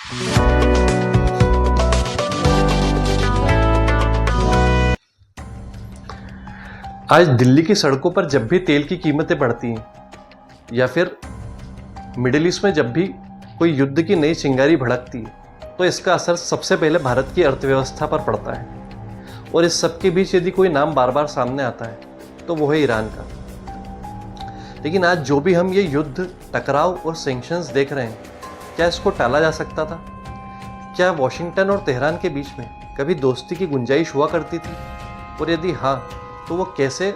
आज दिल्ली की सड़कों पर जब भी तेल की कीमतें बढ़ती हैं या फिर मिडिल ईस्ट में जब भी कोई युद्ध की नई चिंगारी भड़कती है, तो इसका असर सबसे पहले भारत की अर्थव्यवस्था पर पड़ता है। और इस सब के बीच यदि कोई नाम बार बार सामने आता है तो वो है ईरान का। लेकिन आज जो भी हम ये युद्ध, टकराव और सैंक्शंस देख रहे हैं, क्या इसको टाला जा सकता था? क्या वॉशिंगटन और तेहरान के बीच में कभी दोस्ती की गुंजाइश हुआ करती थी? और यदि हाँ, तो वो कैसे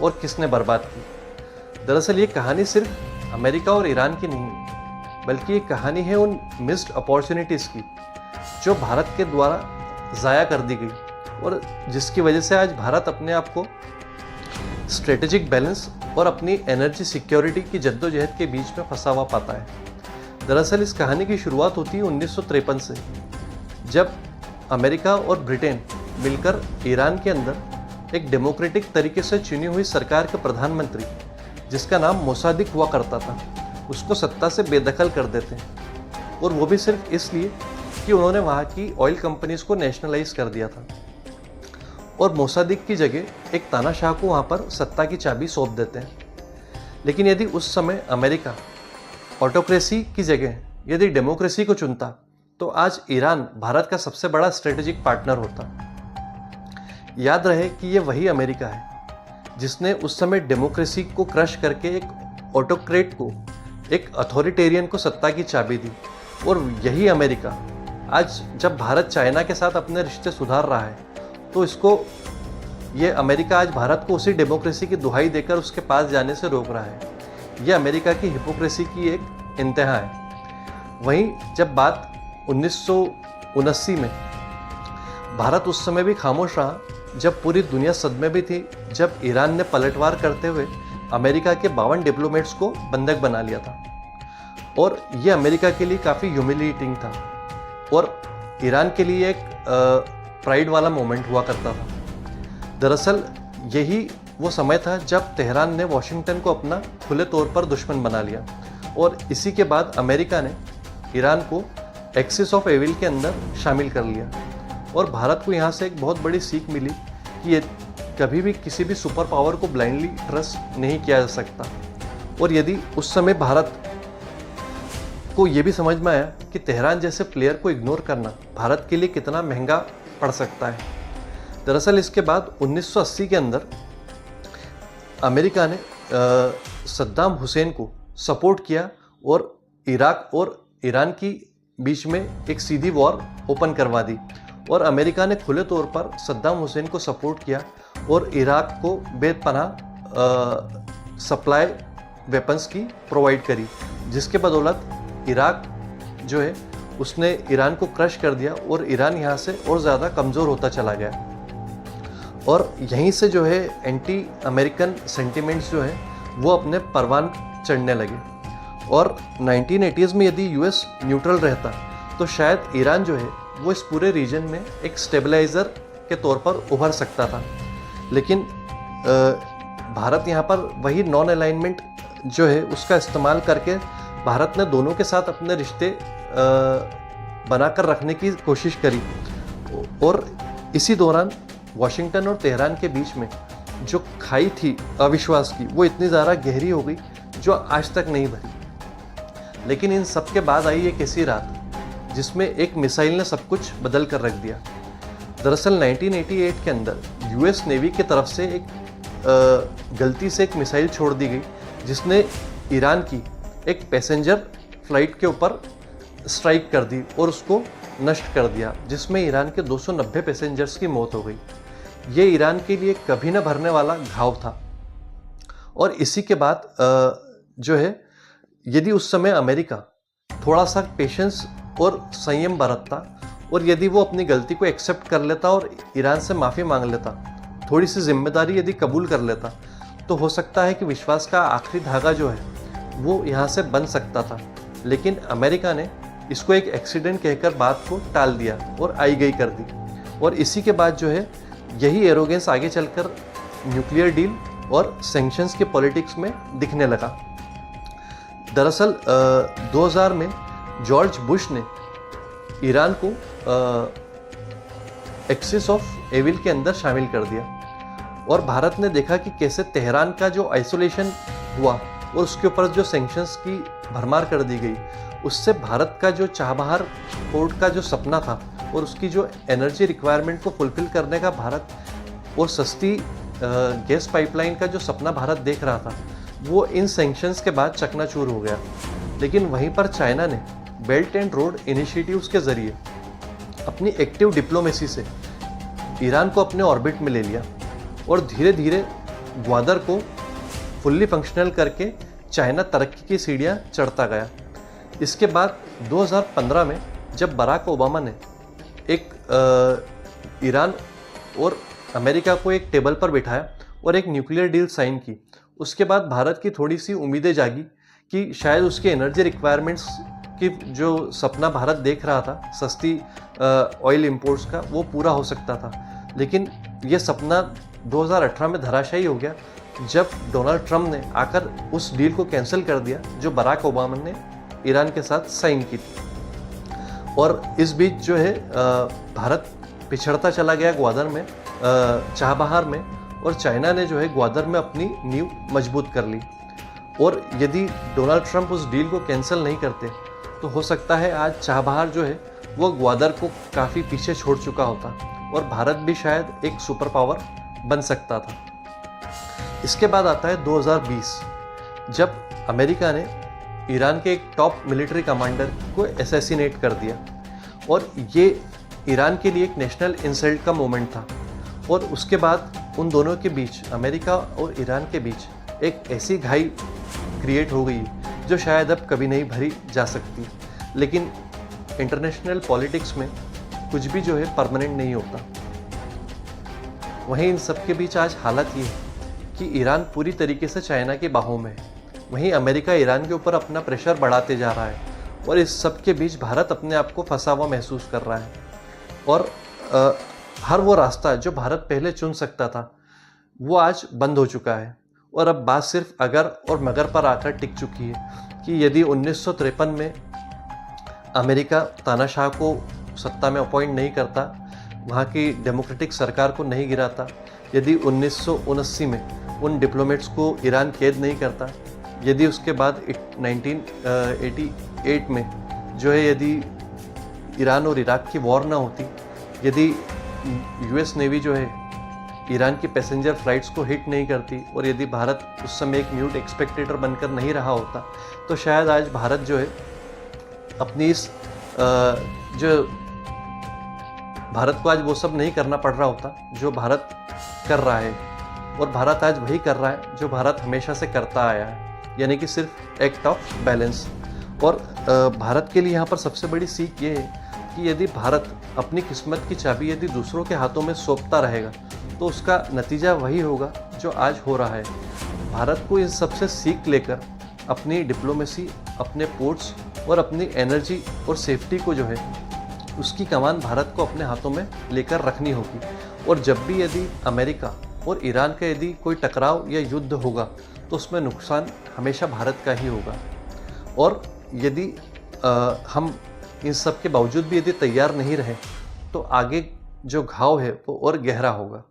और किसने बर्बाद की? दरअसल ये कहानी सिर्फ अमेरिका और ईरान की नहीं है, बल्कि ये कहानी है उन मिस्ड अपॉर्चुनिटीज़ की जो भारत के द्वारा ज़ाया कर दी गई और जिसकी वजह से आज भारत अपने आप को स्ट्रेटेजिक बैलेंस और अपनी एनर्जी सिक्योरिटी की जद्दोजहद के बीच में फंसा हुआ पाता है। दरअसल इस कहानी की शुरुआत होती है 1953 से, जब अमेरिका और ब्रिटेन मिलकर ईरान के अंदर एक डेमोक्रेटिक तरीके से चुनी हुई सरकार के प्रधानमंत्री, जिसका नाम मोसादिक हुआ करता था, उसको सत्ता से बेदखल कर देते हैं। और वो भी सिर्फ इसलिए कि उन्होंने वहाँ की ऑयल कंपनीज़ को नेशनलाइज कर दिया था और मोसादिक की जगह एक तानाशाह को वहाँ पर सत्ता की चाबी सौंप देते हैं। लेकिन यदि उस समय अमेरिका ऑटोक्रेसी की जगह यदि डेमोक्रेसी को चुनता, तो आज ईरान भारत का सबसे बड़ा स्ट्रेटेजिक पार्टनर होता। याद रहे कि ये वही अमेरिका है जिसने उस समय डेमोक्रेसी को क्रश करके एक ऑटोक्रेट को, एक अथॉरिटेरियन को सत्ता की चाबी दी। और यही अमेरिका आज जब भारत चाइना के साथ अपने रिश्ते सुधार रहा है, तो ये अमेरिका आज भारत को उसी डेमोक्रेसी की दुहाई देकर उसके पास जाने से रोक रहा है। ये अमेरिका की हिपोक्रेसी की एक इंतहा है। वहीं जब बात 1979 में, भारत उस समय भी खामोश रहा जब पूरी दुनिया सदमे में थी, जब ईरान ने पलटवार करते हुए अमेरिका के 52 डिप्लोमेट्स को बंधक बना लिया था। और ये अमेरिका के लिए काफ़ी ह्यूमिलिएटिंग था और ईरान के लिए एक प्राइड वाला मोमेंट हुआ करता था। दरअसल यही वो समय था जब तेहरान ने वॉशिंगटन को अपना खुले तौर पर दुश्मन बना लिया और इसी के बाद अमेरिका ने ईरान को एक्सिस ऑफ एविल के अंदर शामिल कर लिया। और भारत को यहाँ से एक बहुत बड़ी सीख मिली कि ये कभी भी किसी भी सुपर पावर को ब्लाइंडली ट्रस्ट नहीं किया जा सकता। और यदि उस समय भारत को ये भी समझ में आया कि तेहरान जैसे प्लेयर को इग्नोर करना भारत के लिए कितना महंगा पड़ सकता है। दरअसल इसके बाद 1980 के अंदर अमेरिका ने सद्दाम हुसैन को सपोर्ट किया और इराक और ईरान की बीच में एक सीधी वॉर ओपन करवा दी। और अमेरिका ने खुले तौर पर सद्दाम हुसैन को सपोर्ट किया और इराक को बेपनाह सप्लाई वेपन्स की प्रोवाइड करी, जिसके बदौलत इराक जो है उसने ईरान को क्रश कर दिया और ईरान यहाँ से और ज़्यादा कमज़ोर होता चला गया। और यहीं से जो है एंटी अमेरिकन सेंटिमेंट्स जो है वो अपने परवान चढ़ने लगे। और 1980s में यदि यूएस न्यूट्रल रहता, तो शायद ईरान जो है वो इस पूरे रीजन में एक स्टेबलाइज़र के तौर पर उभर सकता था। लेकिन भारत यहाँ पर वही नॉन अलाइनमेंट जो है उसका इस्तेमाल करके भारत ने दोनों के साथ अपने रिश्ते बनाकर रखने की कोशिश करी। और इसी दौरान वॉशिंगटन और तेहरान के बीच में जो खाई थी अविश्वास की, वो इतनी ज़्यादा गहरी हो गई जो आज तक नहीं भरी। लेकिन इन सब के बाद आई एक ऐसी रात जिसमें एक मिसाइल ने सब कुछ बदल कर रख दिया। दरअसल 1988 के अंदर यूएस नेवी की तरफ से एक गलती से एक मिसाइल छोड़ दी गई, जिसने ईरान की एक पैसेंजर फ्लाइट के ऊपर स्ट्राइक कर दी और उसको नष्ट कर दिया, जिसमें ईरान के 290 पैसेंजर्स की मौत हो गई। ये ईरान के लिए कभी न भरने वाला घाव था। और इसी के बाद जो है, यदि उस समय अमेरिका थोड़ा सा पेशेंस और संयम बरतता और यदि वो अपनी गलती को एक्सेप्ट कर लेता और ईरान से माफ़ी मांग लेता, थोड़ी सी जिम्मेदारी यदि कबूल कर लेता, तो हो सकता है कि विश्वास का आखिरी धागा जो है वो यहाँ से बन सकता था। लेकिन अमेरिका ने इसको एक एक्सीडेंट कहकर बात को टाल दिया और आई गई कर दी। और इसी के बाद जो है यही एरोगेंस आगे चलकर न्यूक्लियर डील और सैंक्शंस के पॉलिटिक्स में दिखने लगा। दरअसल 2000 में जॉर्ज बुश ने ईरान को एक्सिस ऑफ एविल के अंदर शामिल कर दिया। और भारत ने देखा कि कैसे तेहरान का जो आइसोलेशन हुआ और उसके ऊपर जो सैंक्शंस की भरमार कर दी गई, उससे भारत का जो चाबहार पोर्ट का जो सपना था और उसकी जो एनर्जी रिक्वायरमेंट को फुलफिल करने का भारत और सस्ती गैस पाइपलाइन का जो सपना भारत देख रहा था, वो इन सैंक्शंस के बाद चकनाचूर हो गया। लेकिन वहीं पर चाइना ने बेल्ट एंड रोड इनिशिएटिव्स के ज़रिए अपनी एक्टिव डिप्लोमेसी से ईरान को अपने ऑर्बिट में ले लिया और धीरे धीरे ग्वादर को फुल्ली फंक्शनल करके चाइना तरक्की की सीढ़ियाँ चढ़ता गया। इसके बाद 2015 में जब बराक ओबामा ने एक ईरान और अमेरिका को एक टेबल पर बिठाया और एक न्यूक्लियर डील साइन की, उसके बाद भारत की थोड़ी सी उम्मीदें जागी कि शायद उसके एनर्जी रिक्वायरमेंट्स की जो सपना भारत देख रहा था सस्ती ऑयल इंपोर्ट्स का, वो पूरा हो सकता था। लेकिन ये सपना 2018 में धराशायी हो गया जब डोनाल्ड ट्रंप ने आकर उस डील को कैंसिल कर दिया जो बराक ओबामा ने ईरान के साथ साइन की थी। और इस बीच जो है भारत पिछड़ता चला गया ग्वादर में, चाबहार में, और चाइना ने जो है ग्वादर में अपनी नींव मजबूत कर ली। और यदि डोनाल्ड ट्रंप उस डील को कैंसिल नहीं करते तो हो सकता है आज चाबहार जो है वो ग्वादर को काफ़ी पीछे छोड़ चुका होता और भारत भी शायद एक सुपर पावर बन सकता था। इसके बाद आता है 2020, जब अमेरिका ने ईरान के एक टॉप मिलिट्री कमांडर को असैसिनेट कर दिया। और ये ईरान के लिए एक नेशनल इंसल्ट का मोमेंट था। और उसके बाद उन दोनों के बीच, अमेरिका और ईरान के बीच एक ऐसी घाई क्रिएट हो गई जो शायद अब कभी नहीं भरी जा सकती। लेकिन इंटरनेशनल पॉलिटिक्स में कुछ भी जो है परमानेंट नहीं होता। वहीं इन सब के बीच आज हालत ये है कि ईरान पूरी तरीके से चाइना की बाहों में है। वहीं अमेरिका ईरान के ऊपर अपना प्रेशर बढ़ाते जा रहा है और इस सब के बीच भारत अपने आप को फंसा हुआ महसूस कर रहा है। और हर वो रास्ता जो भारत पहले चुन सकता था वो आज बंद हो चुका है। और अब बात सिर्फ अगर और मगर पर आकर टिक चुकी है कि यदि 1953 में अमेरिका तानाशाह को सत्ता में अपॉइंट नहीं करता, वहाँ की डेमोक्रेटिक सरकार को नहीं गिराता, यदि 1979 में उन डिप्लोमेट्स को ईरान कैद नहीं करता, यदि उसके बाद 1988 में जो है यदि ईरान और इराक की वॉर ना होती, यदि यूएस नेवी जो है ईरान की पैसेंजर फ्लाइट्स को हिट नहीं करती और यदि भारत उस समय एक म्यूट एक्सपेक्टेटर बनकर नहीं रहा होता, तो शायद आज भारत जो है अपनी इस जो भारत को आज वो सब नहीं करना पड़ रहा होता जो भारत कर रहा है। और भारत आज वही कर रहा है जो भारत हमेशा से करता आया है, यानी कि सिर्फ एक्ट ऑफ बैलेंस। और भारत के लिए यहाँ पर सबसे बड़ी सीख ये है कि यदि भारत अपनी किस्मत की चाबी यदि दूसरों के हाथों में सौंपता रहेगा तो उसका नतीजा वही होगा जो आज हो रहा है। भारत को इस सबसे सीख लेकर अपनी डिप्लोमेसी, अपने पोर्ट्स और अपनी एनर्जी और सेफ्टी को जो है उसकी कमान भारत को अपने हाथों में लेकर रखनी होगी। और जब भी यदि अमेरिका और ईरान का यदि कोई टकराव या युद्ध होगा तो उसमें नुकसान हमेशा भारत का ही होगा। और यदि हम इन सब के बावजूद भी यदि तैयार नहीं रहे तो आगे जो घाव है वो और गहरा होगा।